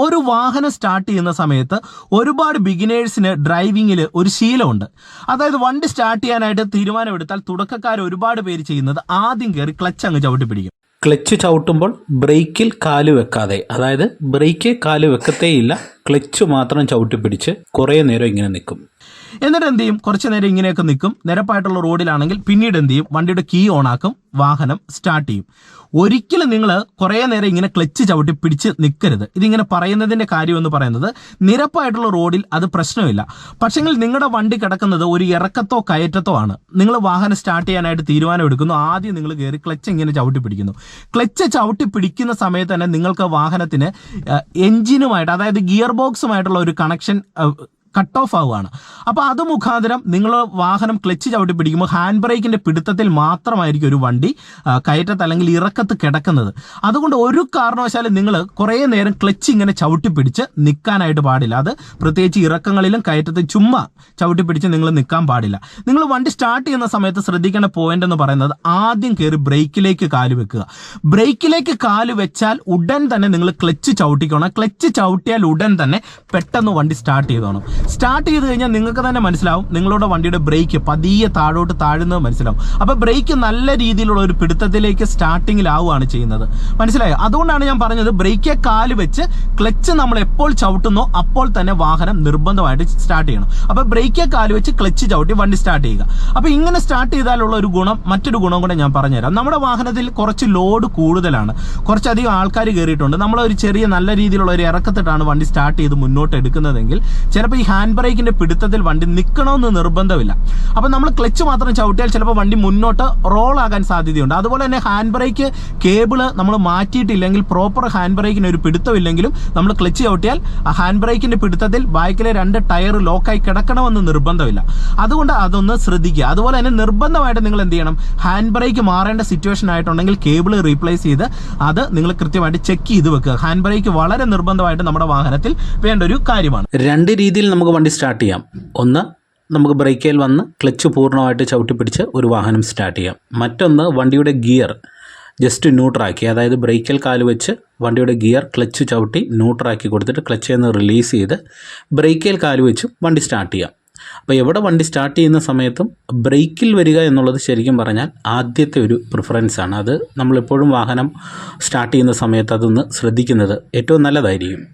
ഒരു വാഹനം സ്റ്റാർട്ട് ചെയ്യുന്ന സമയത്ത് ഒരുപാട് ബിഗിനേഴ്സിന് ഡ്രൈവിങ്ങിൽ ഒരു ശീലമുണ്ട്. അതായത് വണ്ടി സ്റ്റാർട്ട് ചെയ്യാനായിട്ട് തീരുമാനമെടുത്താൽ തുടക്കക്കാർ ഒരുപാട് പേര് ചെയ്യുന്നത് ആദ്യം കയറി ക്ലച്ച് അങ്ങ് ചവിട്ടി പിടിക്കും. ക്ലച്ച് ചവിട്ടുമ്പോൾ ബ്രേക്കിൽ കാല് വെക്കാതെ, അതായത് ബ്രേക്കിൽ കാല് വെക്കത്തേയില്ല, ക്ലച്ച് മാത്രം ചവിട്ടി പിടിച്ച് കുറേ നേരം ഇങ്ങനെ നിൽക്കും. എന്നിട്ട് എന്ത് ചെയ്യും, കുറച്ച് നേരം ഇങ്ങനെയൊക്കെ നിൽക്കും. നിരപ്പായിട്ടുള്ള റോഡിലാണെങ്കിൽ പിന്നീട് എന്ത് ചെയ്യും, വണ്ടിയുടെ കീ ഓണാക്കും, വാഹനം സ്റ്റാർട്ട് ചെയ്യും. ഒരിക്കലും നിങ്ങൾ കുറേ നേരം ഇങ്ങനെ ക്ലച്ച് ചവിട്ടി പിടിച്ച് നിൽക്കരുത്. ഇതിങ്ങനെ പറയുന്നതിൻ്റെ കാര്യം എന്ന് പറയുന്നത്, നിരപ്പായിട്ടുള്ള റോഡിൽ അത് പ്രശ്നമില്ല. പക്ഷെങ്കിൽ നിങ്ങളുടെ വണ്ടി കിടക്കുന്നത് ഒരു ഇറക്കത്തോ കയറ്റത്തോ ആണ്. നിങ്ങൾ വാഹനം സ്റ്റാർട്ട് ചെയ്യാനായിട്ട് തീരുമാനം എടുക്കുന്നു, ആദ്യം നിങ്ങൾ കയറി ക്ലച്ച് ഇങ്ങനെ ചവിട്ടി പിടിക്കുന്നു. ക്ലച്ച് ചവിട്ടി പിടിക്കുന്ന സമയത്ത് തന്നെ നിങ്ങൾക്ക് വാഹനത്തിന് എഞ്ചിനുമായിട്ട്, അതായത് ഗിയർ ബോക്സുമായിട്ടുള്ള ഒരു കണക്ഷൻ കട്ട് ഓഫ് ആവുകയാണ്. അപ്പോൾ അത് മുഖാന്തരം നിങ്ങൾ വാഹനം ക്ലച്ച് ചവിട്ടി പിടിക്കുമ്പോൾ ഹാൻഡ് ബ്രേക്കിൻ്റെ പിടുത്തത്തിൽ മാത്രമായിരിക്കും ഒരു വണ്ടി കയറ്റത്ത് അല്ലെങ്കിൽ ഇറക്കത്ത് കിടക്കുന്നത്. അതുകൊണ്ട് ഒരു കാരണവശാലും നിങ്ങൾ കുറേ നേരം ക്ലച്ച് ഇങ്ങനെ ചവിട്ടി പിടിച്ച് നിൽക്കാനായിട്ട് പാടില്ല. അത് പ്രത്യേകിച്ച് ഇറക്കങ്ങളിലും കയറ്റത്തും ചുമ്മാ ചവിട്ടി പിടിച്ച് നിങ്ങൾ നിൽക്കാൻ പാടില്ല. നിങ്ങൾ വണ്ടി സ്റ്റാർട്ട് ചെയ്യുന്ന സമയത്ത് ശ്രദ്ധിക്കേണ്ട പോയിന്റ് എന്ന് പറയുന്നത്, ആദ്യം കയറി ബ്രേക്കിലേക്ക് കാല് വെക്കുക. ബ്രേക്കിലേക്ക് കാല് വെച്ചാൽ ഉടൻ തന്നെ നിങ്ങൾ ക്ലച്ച് ചവിട്ടിക്കണം. ക്ലച്ച് ചവിട്ടിയാൽ ഉടൻ തന്നെ പെട്ടെന്ന് വണ്ടി സ്റ്റാർട്ട് ചെയ്തോണം. സ്റ്റാർട്ട് ചെയ്ത് കഴിഞ്ഞാൽ നിങ്ങൾക്ക് തന്നെ മനസ്സിലാവും, നിങ്ങളുടെ വണ്ടിയുടെ ബ്രേക്ക് പതിയെ താഴോട്ട് താഴുന്നത് മനസ്സിലാവും. അപ്പോൾ ബ്രേക്ക് നല്ല രീതിയിലുള്ള ഒരു പിടുത്തത്തിലേക്ക് സ്റ്റാർട്ടിങ്ങിലാവുകയാണ് ചെയ്യുന്നത്. മനസ്സിലായോ? അതുകൊണ്ടാണ് ഞാൻ പറഞ്ഞത്, ബ്രേക്കെ കാല് വെച്ച് ക്ലച്ച് നമ്മൾ എപ്പോൾ ചവിട്ടുന്നോ അപ്പോൾ തന്നെ വാഹനം നിർബന്ധമായിട്ട് സ്റ്റാർട്ട് ചെയ്യണം. അപ്പോൾ ബ്രേക്കെ കാല് വെച്ച് ക്ലച്ച് ചവിട്ടി വണ്ടി സ്റ്റാർട്ട് ചെയ്യുക. അപ്പോൾ ഇങ്ങനെ സ്റ്റാർട്ട് ചെയ്താലുള്ള ഒരു ഗുണം, മറ്റൊരു ഗുണം കൂടെ ഞാൻ പറഞ്ഞുതരാം. നമ്മുടെ വാഹനത്തിൽ കുറച്ച് ലോഡ് കൂടുതലാണ്, കുറച്ചധികം ആൾക്കാർ കയറിയിട്ടുണ്ട്. നമ്മളൊരു ചെറിയ നല്ല രീതിയിലുള്ള ഒരു ഇറക്കത്തിട്ടാണ് വണ്ടി സ്റ്റാർട്ട് ചെയ്ത് മുന്നോട്ട് എടുക്കുന്നതെങ്കിൽ ചിലപ്പോൾ ഈ ഹാൻഡ് ബ്രേക്കിന്റെ പിടുത്തത്തിൽ വണ്ടി നിൽക്കണമെന്ന് നിർബന്ധമില്ല. അപ്പോൾ നമ്മൾ ക്ലച്ച് മാത്രം ചവിട്ടിയാൽ ചിലപ്പോൾ വണ്ടി മുന്നോട്ട് റോൾ ആകാൻ സാധ്യതയുണ്ട്. അതുപോലെ തന്നെ ഹാൻഡ് ബ്രേക്ക് കേബിള് നമ്മൾ മാറ്റിയിട്ടില്ലെങ്കിൽ, പ്രോപ്പർ ഹാൻഡ് ബ്രേക്കിന് ഒരു പിടുത്തമില്ലെങ്കിലും നമ്മൾ ക്ലച്ച് ചവിട്ടിയാൽ ഹാൻഡ് ബ്രേക്കിന്റെ പിടുത്തത്തിൽ ബാക്കിലെ 2 ടയർ ലോക്കായി കിടക്കണമെന്ന് നിർബന്ധമില്ല. അതുകൊണ്ട് അതൊന്ന് ശ്രദ്ധിക്കുക. അതുപോലെ തന്നെ നിർബന്ധമായിട്ട് നിങ്ങൾ എന്ത് ചെയ്യണം, ഹാൻഡ് ബ്രേക്ക് മാറേണ്ട സിറ്റുവേഷൻ ആയിട്ടുണ്ടെങ്കിൽ കേബിൾ റീപ്ലേസ് ചെയ്ത് അത് നിങ്ങൾ കൃത്യമായിട്ട് ചെക്ക് ചെയ്ത് വെക്കുക. ഹാൻഡ് ബ്രേക്ക് വളരെ നിർബന്ധമായിട്ട് നമ്മുടെ വാഹനത്തിൽ വേണ്ട ഒരു കാര്യമാണ്. 2 രീതിയിൽ നമുക്ക് വണ്ടി സ്റ്റാർട്ട് ചെയ്യാം. ഒന്ന്, നമുക്ക് ബ്രേക്കിൽ വന്ന് ക്ലച്ച് പൂർണ്ണമായിട്ട് ചവിട്ടി പിടിച്ച് ഒരു വാഹനം സ്റ്റാർട്ട് ചെയ്യാം. മറ്റൊന്ന്, വണ്ടിയുടെ ഗിയർ ജസ്റ്റ് ന്യൂട്രാക്കി, അതായത് ബ്രേക്കിൽ കാല് വെച്ച് വണ്ടിയുടെ ഗിയർ ക്ലച്ച് ചവിട്ടി ന്യൂട്രാക്കി കൊടുത്തിട്ട് ക്ലച്ചിൽ നിന്ന് റിലീസ് ചെയ്ത് ബ്രേക്കിൽ കാല് വെച്ച് വണ്ടി സ്റ്റാർട്ട് ചെയ്യാം. അപ്പോൾ എവിടെ വണ്ടി സ്റ്റാർട്ട് ചെയ്യുന്ന സമയത്തും ബ്രേക്കിൽ വരിക എന്നുള്ളത് ശരിക്കും പറഞ്ഞാൽ ആദ്യത്തെ ഒരു പ്രിഫറൻസ് ആണ്. അത് നമ്മളെപ്പോഴും വാഹനം സ്റ്റാർട്ട് ചെയ്യുന്ന സമയത്ത് അതൊന്ന് ശ്രദ്ധിക്കുന്നത് ഏറ്റവും നല്ലതായിരിക്കും.